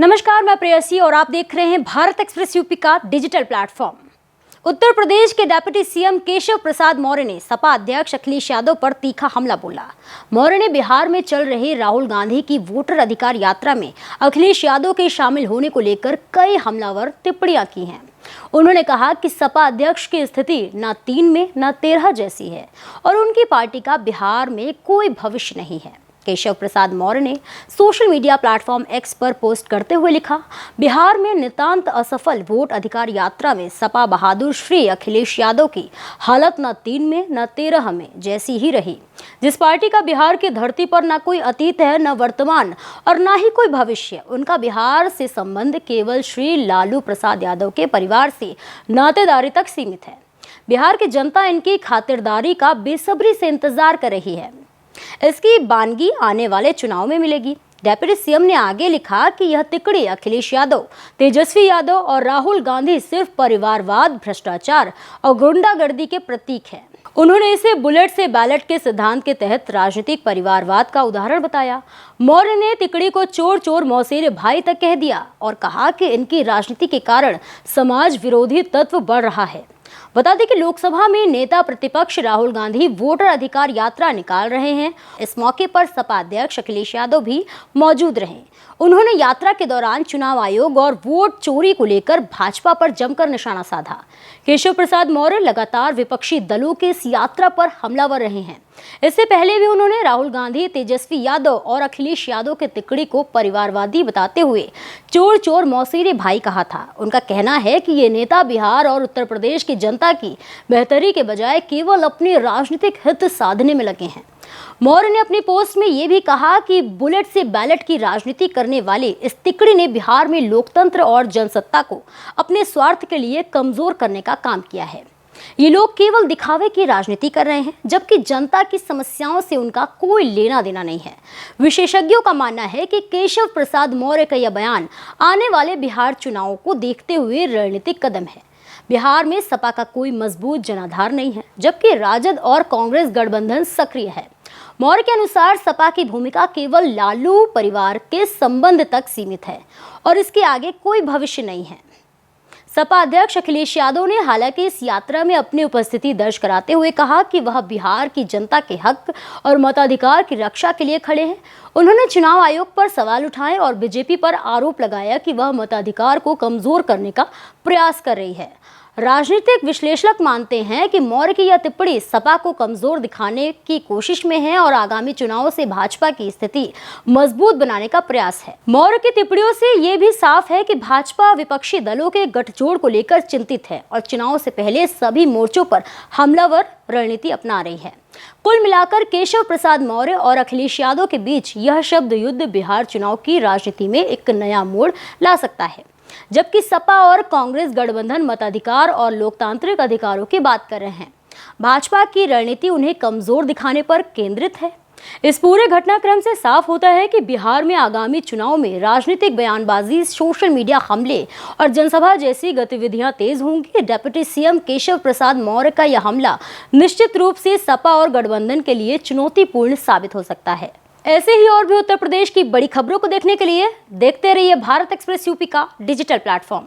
नमस्कार, मैं प्रेयसी और आप देख रहे हैं भारत एक्सप्रेस यूपी का डिजिटल प्लेटफॉर्म। उत्तर प्रदेश के डिप्टी सीएम केशव प्रसाद मौर्य ने सपा अध्यक्ष अखिलेश यादव पर तीखा हमला बोला। मौर्य ने बिहार में चल रही राहुल गांधी की वोटर अधिकार यात्रा में अखिलेश यादव के शामिल होने को लेकर कई हमलावर टिप्पणियां की हैं। उन्होंने कहा कि सपा अध्यक्ष की स्थिति न 3 में न 13 जैसी है और उनकी पार्टी का बिहार में कोई भविष्य नहीं है। केशव प्रसाद मौर्य ने सोशल मीडिया प्लेटफॉर्म एक्स पर पोस्ट करते हुए लिखा, बिहार में नितांत असफल वोट अधिकार यात्रा में सपा बहादुर श्री अखिलेश यादव की हालत न 3 में न 13 में जैसी ही रही। जिस पार्टी का बिहार की धरती पर न कोई अतीत है, न वर्तमान और न ही कोई भविष्य, उनका बिहार से संबंध केवल श्री लालू प्रसाद यादव के परिवार से नातेदारी तक सीमित है। बिहार की जनता इनकी खातिरदारी का बेसब्री से इंतजार कर रही है। इसकी बानगी आने वाले चुनाव में मिलेगी। डिप्टी सीएम ने आगे लिखा कि यह तिकड़ी अखिलेश यादव, तेजस्वी यादव और राहुल गांधी सिर्फ परिवारवाद, भ्रष्टाचार और गुंडागर्दी के प्रतीक हैं। उन्होंने इसे बुलेट से बैलेट के सिद्धांत के तहत राजनीतिक परिवारवाद का उदाहरण बताया। मौर्य ने तिकड़ी को चोर चोर मौसेरे भाई तक कह दिया और कहा कि इनकी राजनीति के कारण समाज विरोधी तत्व बढ़ रहा है। बता दें कि लोकसभा में नेता प्रतिपक्ष राहुल गांधी वोटर अधिकार यात्रा निकाल रहे हैं। इस मौके पर सपा अध्यक्ष अखिलेश यादव भी मौजूद रहे। उन्होंने यात्रा के दौरान चुनाव आयोग और वोट चोरी को लेकर भाजपा पर जमकर निशाना साधा। केशव प्रसाद मौर्य लगातार विपक्षी दलों की इस यात्रा पर हमलावर रहे हैं। इससे पहले भी उन्होंने राहुल गांधी, तेजस्वी यादव और अखिलेश यादव के तिकड़ी को परिवारवादी बताते हुए चोर चोर मौसेरे भाई कहा था। उनका कहना है कि ये नेता बिहार और उत्तर प्रदेश की जनता की बेहतरी के बजाय केवल अपने राजनीतिक हित साधने में लगे हैं। मौर्य ने अपनी पोस्ट में ये भी कहा कि बुलेट से बैलेट की राजनीति करने वाले इस तिकड़ी ने बिहार में लोकतंत्र और जनसत्ता को अपने स्वार्थ के लिए कमजोर करने का काम किया है। ये लोग केवल दिखावे की राजनीति कर रहे हैं, जबकि जनता की समस्याओं से उनका कोई लेना देना नहीं है। विशेषज्ञों का मानना है कि केशव प्रसाद मौर्य का यह बयान आने वाले बिहार चुनावों को देखते हुए रणनीतिक कदम है। बिहार में सपा का कोई मजबूत जनाधार नहीं है, जबकि राजद और कांग्रेस गठबंधन सक्रिय है। मौर्य के अनुसार सपा की भूमिका केवल लालू परिवार के संबंध तक सीमित है और इसके आगे कोई भविष्य नहीं है। सपा अध्यक्ष अखिलेश यादव ने हालांकि इस यात्रा में अपनी उपस्थिति दर्ज कराते हुए कहा कि वह बिहार की जनता के हक और मताधिकार की रक्षा के लिए खड़े हैं। उन्होंने चुनाव आयोग पर सवाल उठाए और बीजेपी पर आरोप लगाया कि वह मताधिकार को कमजोर करने का प्रयास कर रही है। राजनीतिक विश्लेषक मानते हैं कि मौर्य की यह टिप्पणी सपा को कमजोर दिखाने की कोशिश में है और आगामी चुनावों से भाजपा की स्थिति मजबूत बनाने का प्रयास है। मौर्य की टिप्पणियों से ये भी साफ है कि भाजपा विपक्षी दलों के गठजोड़ को लेकर चिंतित है और चुनाव से पहले सभी मोर्चों पर हमलावर रणनीति अपना रही है। कुल मिलाकर केशव प्रसाद मौर्य और अखिलेश यादव के बीच यह शब्द युद्ध बिहार चुनाव की राजनीति में एक नया मोड़ ला सकता है, जबकि सपा और कांग्रेस गठबंधन मताधिकार और लोकतांत्रिक अधिकारों की बात कर रहे हैं। भाजपा की रणनीति उन्हें कमजोर दिखाने पर केंद्रित है। इस पूरे घटनाक्रम से साफ होता है कि बिहार में आगामी चुनाव में राजनीतिक बयानबाजी, सोशल मीडिया हमले और जनसभा जैसी गतिविधियां तेज होंगी। डिप्टी सीएम केशव प्रसाद मौर्य का यह हमला निश्चित रूप से सपा और गठबंधन के लिए चुनौतीपूर्ण साबित हो सकता है। ऐसे ही और भी उत्तर प्रदेश की बड़ी खबरों को देखने के लिए देखते रहिए भारत एक्सप्रेस यूपी का डिजिटल प्लेटफॉर्म।